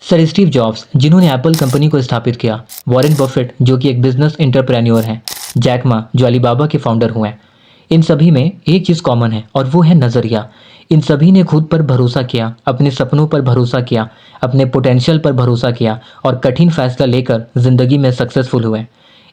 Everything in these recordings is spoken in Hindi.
सर स्टीव जॉब्स जिन्होंने एप्पल कंपनी को स्थापित किया, वॉरेन बफेट जो कि एक बिजनेस एंटरप्रेन्योर हैं, जैक मा जो अलीबाबा के फाउंडर हुए हैं, इन सभी में एक चीज़ कॉमन है और वो है नज़रिया। इन सभी ने खुद पर भरोसा किया, अपने सपनों पर भरोसा किया, अपने पोटेंशियल पर भरोसा किया और कठिन फैसला लेकर ज़िंदगी में सक्सेसफुल हुए।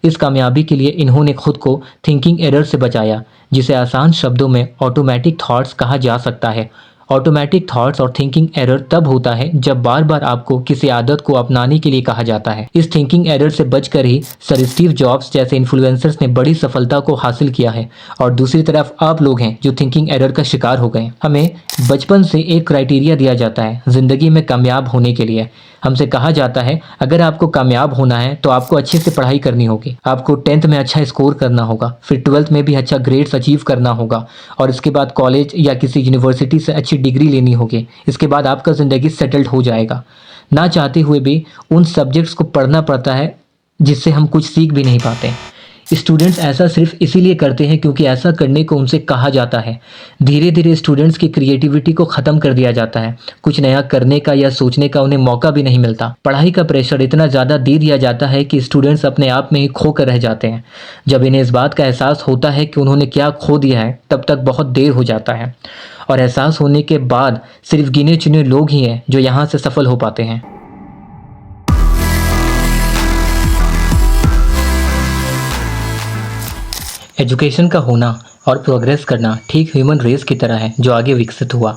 इस कामयाबी के लिए इन्होंने खुद को थिंकिंग एरर से बचाया, जिसे आसान शब्दों में ऑटोमेटिक थॉट्स कहा जा सकता है। ऑटोमेटिक थॉट्स और थिंकिंग एरर तब होता है जब बार बार आपको किसी आदत को अपनाने के लिए कहा जाता है। इस थिंकिंग एरर से बचकर ही सर स्टीव जॉब्स जैसे इन्फ्लुएंसर्स ने बड़ी सफलता को हासिल किया है और दूसरी तरफ आप लोग हैं जो थिंकिंग एरर का शिकार हो गए। हमें बचपन से एक क्राइटेरिया दिया जाता है जिंदगी में कामयाब होने के लिए। हमसे कहा जाता है अगर आपको कामयाब होना है तो आपको अच्छे से पढ़ाई करनी होगी, आपको 10th में अच्छा स्कोर करना होगा, फिर 12th में भी अच्छा ग्रेड्स अचीव करना होगा और इसके बाद कॉलेज या किसी यूनिवर्सिटी से अच्छी डिग्री लेनी होगी। इसके बाद आपका ज़िंदगी सेटल्ड हो जाएगा। ना चाहते हुए भी उन सब्जेक्ट्स को पढ़ना पड़ता है जिससे हम कुछ सीख भी नहीं पाते। स्टूडेंट्स ऐसा सिर्फ इसीलिए करते हैं क्योंकि ऐसा करने को उनसे कहा जाता है। धीरे धीरे स्टूडेंट्स की क्रिएटिविटी को ख़त्म कर दिया जाता है। कुछ नया करने का या सोचने का उन्हें मौका भी नहीं मिलता। पढ़ाई का प्रेशर इतना ज़्यादा दे दिया जाता है कि स्टूडेंट्स अपने आप में ही खो कर रह जाते हैं। जब इन्हें इस बात का एहसास होता है कि उन्होंने क्या खो दिया है तब तक बहुत देर हो जाता है और एहसास होने के बाद सिर्फ गिने चुने लोग ही हैं जो यहाँ से सफल हो पाते हैं। एजुकेशन का होना और प्रोग्रेस करना ठीक ह्यूमन रेस की तरह है जो आगे विकसित हुआ।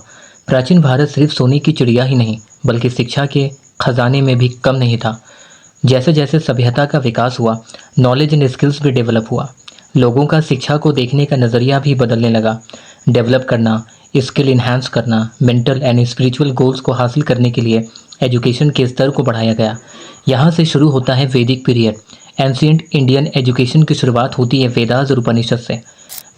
प्राचीन भारत सिर्फ सोने की चिड़िया ही नहीं बल्कि शिक्षा के खजाने में भी कम नहीं था। जैसे जैसे सभ्यता का विकास हुआ, नॉलेज एंड स्किल्स भी डेवलप हुआ। लोगों का शिक्षा को देखने का नज़रिया भी बदलने लगा। डेवलप करना, स्किल इन्हांस करना, मेंटल एंड स्पिरिचुअल गोल्स को हासिल करने के लिए एजुकेशन के स्तर को बढ़ाया गया। यहाँ से शुरू होता है वैदिक पीरियड। एंशिएंट इंडियन एजुकेशन की शुरुआत होती है वेदास और उपनिषद से।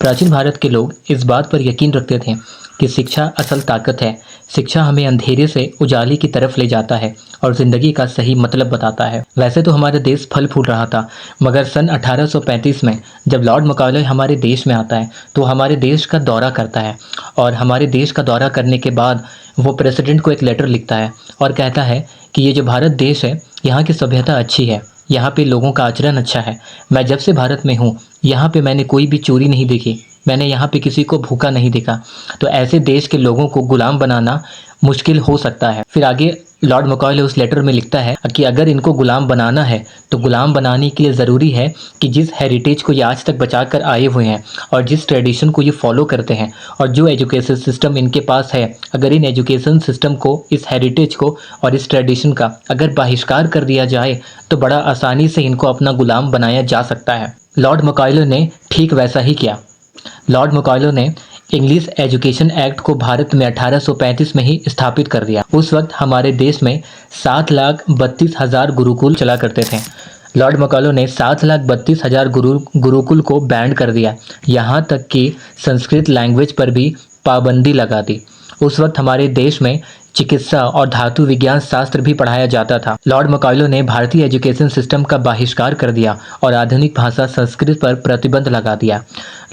प्राचीन भारत के लोग इस बात पर यकीन रखते थे कि शिक्षा असल ताकत है। शिक्षा हमें अंधेरे से उजाले की तरफ ले जाता है और ज़िंदगी का सही मतलब बताता है। वैसे तो हमारा देश फल फूल रहा था, मगर सन 1835 में जब लॉर्ड मैकाले हमारे देश में आता है तो हमारे देश का दौरा करता है और हमारे देश का दौरा करने के बाद वो प्रेसिडेंट को एक लेटर लिखता है और कहता है कि ये जो भारत देश है यहाँ की सभ्यता अच्छी है, यहाँ पे लोगों का आचरण अच्छा है। मैं जब से भारत में हूँ यहाँ पे मैंने कोई भी चोरी नहीं देखी, मैंने यहाँ पे किसी को भूखा नहीं देखा। तो ऐसे देश के लोगों को गुलाम बनाना मुश्किल हो सकता है। फिर आगे लॉर्ड मैकाले उस लेटर में लिखता है कि अगर इनको गुलाम बनाना है तो गुलाम बनाने के लिए ज़रूरी है कि जिस हेरिटेज को ये आज तक बचा कर आए हुए हैं और जिस ट्रेडिशन को ये फॉलो करते हैं और जो एजुकेशन सिस्टम इनके पास है, अगर इन एजुकेशन सिस्टम को, इस हेरिटेज को और इस ट्रेडिशन का अगर बहिष्कार कर दिया जाए तो बड़ा आसानी से इनको अपना गुलाम बनाया जा सकता है। लॉर्ड मैकाले ने ठीक वैसा ही किया। लॉर्ड मैकाले ने इंग्लिश एजुकेशन एक्ट को भारत में 1835 में ही स्थापित कर दिया। उस वक्त हमारे देश में 7,32,000 गुरुकुल चला करते थे। लॉर्ड मैकाले ने 7,32,000 गुरुकुल को बैन कर दिया। यहाँ तक कि संस्कृत लैंग्वेज पर भी पाबंदी लगा दी। उस वक्त हमारे देश में चिकित्सा और धातु विज्ञान शास्त्र भी पढ़ाया जाता था। लॉर्ड मैकाले ने भारतीय एजुकेशन सिस्टम का बहिष्कार कर दिया और आधुनिक भाषा संस्कृत पर प्रतिबंध लगा दिया।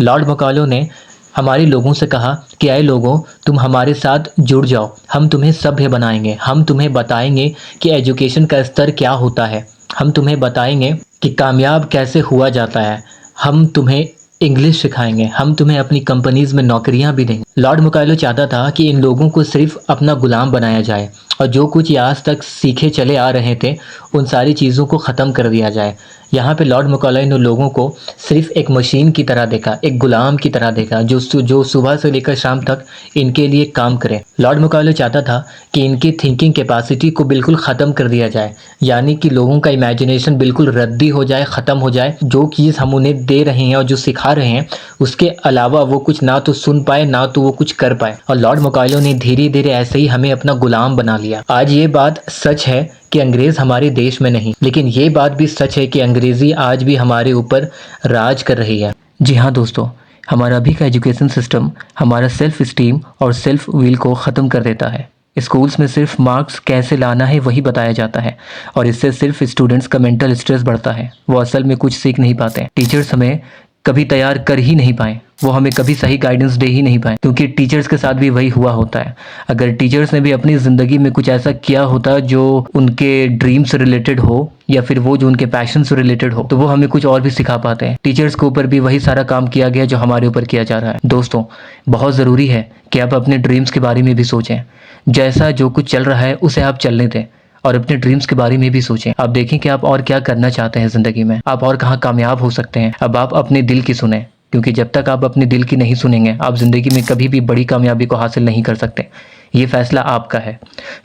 लॉर्ड मैकाले ने हमारे लोगों से कहा कि आए लोगों, तुम हमारे साथ जुड़ जाओ, हम तुम्हें सभ्य बनाएंगे, हम तुम्हें बताएंगे कि एजुकेशन का स्तर क्या होता है, हम तुम्हें बताएंगे कि कामयाब कैसे हुआ जाता है, हम तुम्हें इंग्लिश सिखाएंगे, हम तुम्हें अपनी कंपनीज में नौकरियां भी देंगे। लॉर्ड मैकाले चाहता था कि इन लोगों को सिर्फ अपना गुलाम बनाया जाए और जो कुछ ये आज तक सीखे चले आ रहे थे उन सारी चीज़ों को ख़त्म कर दिया जाए। यहाँ पे लॉर्ड मैकाले ने लोगों को सिर्फ एक मशीन की तरह देखा, एक गुलाम की तरह देखा जो सुबह से लेकर शाम तक इनके लिए काम करे। लॉर्ड मैकाले चाहता था कि इनकी थिंकिंग कैपेसिटी को बिल्कुल ख़त्म कर दिया जाए, यानी कि लोगों का इमेजिनेशन बिल्कुल रद्दी हो जाए, ख़त्म हो जाए। जो चीज़ हम उन्हें दे रहे हैं और जो सिखा रहे हैं उसके अलावा वो कुछ ना तो सुन पाए ना तो वो कुछ कर पाए। और लॉर्ड मैकाले ने धीरे धीरे ऐसे ही हमें अपना गुलाम बना लिया। आज ये बात सच है कि अंग्रेज़ हमारे देश में नहीं, लेकिन ये बात भी सच है कि अंग्रेज़ी आज भी हमारे ऊपर राज कर रही है। जी हाँ दोस्तों, हमारा अभी का एजुकेशन सिस्टम हमारा सेल्फ स्टीम और सेल्फ विल को ख़त्म कर देता है। स्कूल्स में सिर्फ मार्क्स कैसे लाना है वही बताया जाता है और इससे सिर्फ स्टूडेंट्स का मेंटल स्ट्रेस बढ़ता है, वो असल में कुछ सीख नहीं पाते। टीचर्स हमें कभी तैयार कर ही नहीं पाए, वो हमें कभी सही गाइडेंस दे ही नहीं पाए, क्योंकि टीचर्स के साथ भी वही हुआ होता है। अगर टीचर्स ने भी अपनी ज़िंदगी में कुछ ऐसा किया होता जो उनके ड्रीम से रिलेटेड हो या फिर वो जो उनके पैशन से रिलेटेड हो, तो वो हमें कुछ और भी सिखा पाते हैं। टीचर्स के ऊपर भी वही सारा काम किया गया जो हमारे ऊपर किया जा रहा है। दोस्तों, बहुत ज़रूरी है कि आप अपने ड्रीम्स के बारे में भी सोचें। जैसा जो कुछ चल रहा है उसे आप चलने दें और अपने ड्रीम्स के बारे में भी सोचें। आप देखें कि आप और क्या करना चाहते हैं ज़िंदगी में, आप और कहाँ कामयाब हो सकते हैं। अब आप अपने दिल की सुने, क्योंकि जब तक आप अपने दिल की नहीं सुनेंगे, आप ज़िंदगी में कभी भी बड़ी कामयाबी को हासिल नहीं कर सकते। ये फैसला आपका है।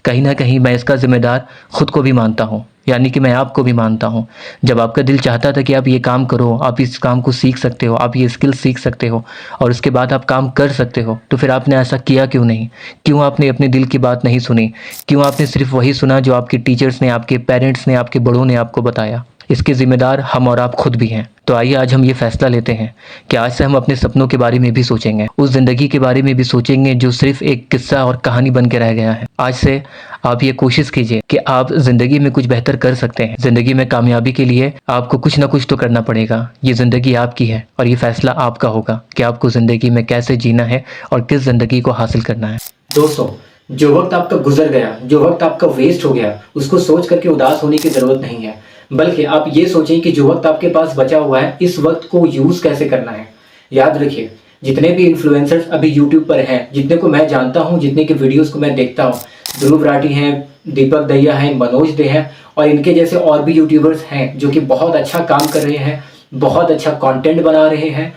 कहीं ना कहीं मैं इसका जिम्मेदार खुद को भी मानता हूँ, यानी कि मैं आपको भी मानता हूँ। जब आपका दिल चाहता था कि आप ये काम करो, आप इस काम को सीख सकते हो, आप ये स्किल सीख सकते हो और उसके बाद आप काम कर सकते हो, तो फिर आपने ऐसा किया क्यों नहीं? क्यों आपने अपने दिल की बात नहीं सुनी? क्यों आपने सिर्फ वही सुना जो आपके टीचर्स ने, आपके पेरेंट्स ने, आपके बड़ों ने आपको बताया? इसके जिम्मेदार हम और आप खुद भी हैं। तो आइए आज हम ये फैसला लेते हैं कि आज से हम अपने सपनों के बारे में भी सोचेंगे, उस ज़िंदगी के बारे में भी सोचेंगे जो सिर्फ एक किस्सा और कहानी बन के रह गया है। आज से आप ये कोशिश कीजिए कि आप ज़िंदगी में कुछ बेहतर कर सकते हैं। ज़िंदगी में कामयाबी के लिए आपको कुछ ना कुछ तो करना पड़ेगा। ये ज़िंदगी आपकी है और ये फैसला आपका होगा कि आपको ज़िंदगी में कैसे जीना है और किस ज़िंदगी को हासिल करना है। दोस्तों, जो वक्त आपका गुजर गया, जो वक्त आपका वेस्ट हो गया, उसको सोच करके उदास होने की ज़रूरत नहीं है, बल्कि आप ये सोचें कि जो वक्त आपके पास बचा हुआ है, इस वक्त को यूज़ कैसे करना है। याद रखिए, जितने भी इन्फ्लुएंसर्स अभी यूट्यूब पर हैं, जितने को मैं जानता हूँ, जितने के वीडियोस को मैं देखता हूँ, ध्रुव राठी हैं, दीपक दहिया हैं, मनोज दे हैं और इनके जैसे और भी यूट्यूबर्स हैं जो कि बहुत अच्छा काम कर रहे हैं, बहुत अच्छा कंटेंट बना रहे हैं।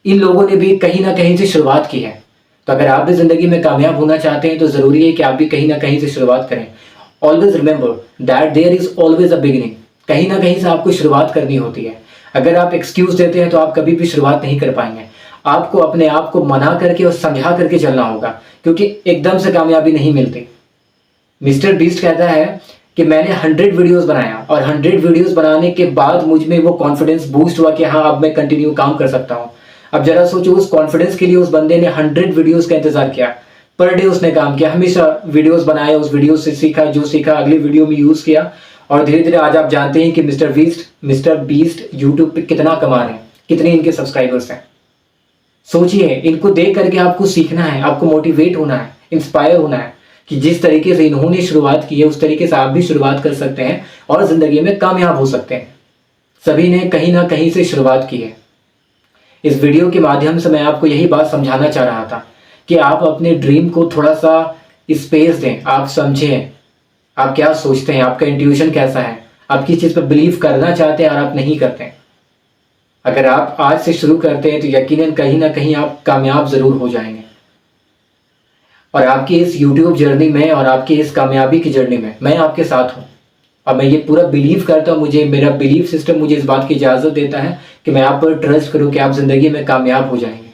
इन लोगों ने भी कहीं ना कहीं से शुरुआत की है। तो अगर आप भी ज़िंदगी में कामयाब होना चाहते हैं तो ज़रूरी है कि आप भी कहीं ना कहीं से शुरुआत करें। Always remember that there is always a beginning. कहीं ना कहीं से आपको शुरुआत करनी होती है। अगर आप एक्सक्यूज देते हैं तो आप कभी भी शुरुआत नहीं कर पाएंगे। आपको अपने आप को मना करके और समझा करके चलना होगा, क्योंकि एकदम से कामयाबी नहीं मिलती। मिस्टर बीस्ट कहता है कि मैंने 100 वीडियोस बनाया और 100 वीडियोस बनाने के बाद मुझ में वो कॉन्फिडेंस बूस्ट हुआ कि हाँ, अब मैं कंटिन्यू काम कर सकता हूँ। अब जरा सोचो, उस कॉन्फिडेंस के लिए उस बंदे ने 100 वीडियोस का इंतजार किया, पर डे उसने काम किया, हमेशा वीडियोस बनाए, उस वीडियो से सीखा, जो सीखा अगली वीडियो में यूज किया और धीरे धीरे आज आप जानते हैं कि मिस्टर बीस्ट यूट्यूब पे कितना कमा रहे हैं, कितने इनके सब्सक्राइबर्स हैं। सोचिए, इनको देख करके आपको सीखना है, आपको मोटिवेट होना है, इंस्पायर होना है कि जिस तरीके से इन्होंने शुरुआत की है उस तरीके से आप भी शुरुआत कर सकते हैं और जिंदगी में कामयाब हो सकते हैं। सभी ने कहीं ना कहीं से शुरुआत की है। इस वीडियो के माध्यम से मैं आपको यही बात समझाना चाह रहा था कि आप अपने ड्रीम को थोड़ा सा स्पेस दें, आप समझें आप क्या सोचते हैं, आपका इंट्यूशन कैसा है, आप किस चीज़ पर बिलीव करना चाहते हैं और आप नहीं करते हैं। अगर आप आज से शुरू करते हैं तो यकीनन कहीं ना कहीं आप कामयाब ज़रूर हो जाएंगे। और आपकी इस यूट्यूब जर्नी में और आपकी इस कामयाबी की जर्नी में मैं आपके साथ हूँ और मैं ये पूरा बिलीव करता हूँ। मेरा बिलीफ सिस्टम मुझे इस बात की इजाज़त देता है कि मैं आप पर ट्रस्ट करूँ कि आप ज़िंदगी में कामयाब हो जाएंगे।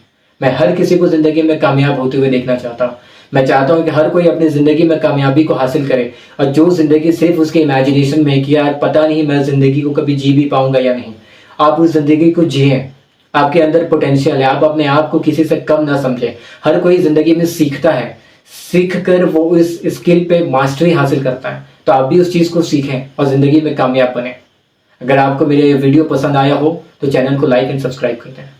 मैं हर किसी को ज़िंदगी में कामयाब होते हुए देखना चाहता हूँ। मैं चाहता हूँ कि हर कोई अपनी ज़िंदगी में कामयाबी को हासिल करे और जो ज़िंदगी सिर्फ उसके इमेजिनेशन में कि यार पता नहीं मैं ज़िंदगी को कभी जी भी पाऊंगा या नहीं, आप उस ज़िंदगी को जिए। आपके अंदर पोटेंशियल है, आप अपने आप को किसी से कम ना समझें। हर कोई ज़िंदगी में सीखता है, सीख कर वो इस स्किल पे मास्टरी हासिल करता है। तो आप भी उस चीज़ को सीखें और ज़िंदगी में कामयाब बने। अगर आपको मेरे वीडियो पसंद आया हो तो चैनल को लाइक एंड सब्सक्राइब करते हैं।